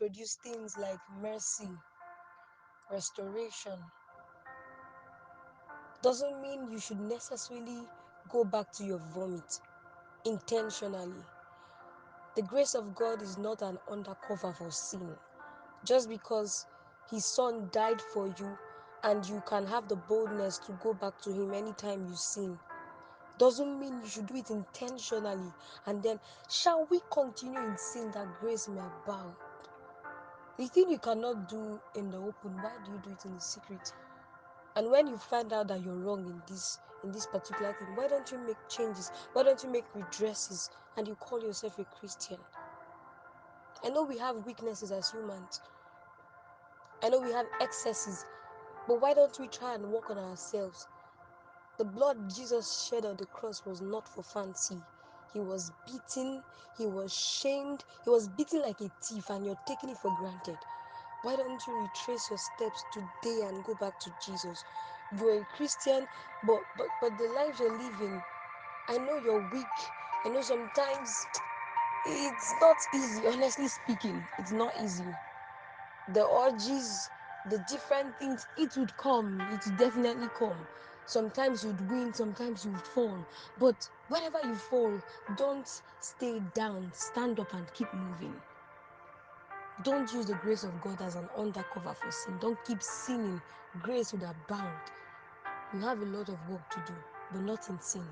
introduce things like mercy, restoration, doesn't mean you should necessarily go back to your vomit intentionally. The grace of God is not an undercover for sin. Just because his son died for you and you can have the boldness to go back to him anytime you sin, doesn't mean you should do it intentionally and then shall we continue in sin that grace may abound. The thing you cannot do in the open, why do you do it in the secret? And when you find out that you're wrong in this particular thing, why don't you make changes? Why don't you make redresses and you call yourself a Christian? I know we have weaknesses as humans. I know we have excesses, but why don't we try and work on ourselves? The blood Jesus shed on the cross was not for fancy. He was beaten, he was shamed, he was beaten like a thief, and you're taking it for granted. Why don't you retrace your steps today and go back to Jesus? You're a Christian, but the life you're living, I know you're weak. I know sometimes it's not easy, honestly speaking. It's not easy. The urges, the different things, it would come. It would definitely come. Sometimes you'd win, sometimes you'd fall. But whenever you fall, don't stay down. Stand up and keep moving. Don't use the grace of God as an undercover for sin. Don't keep sinning. Grace would abound. You have a lot of work to do, but not in sin.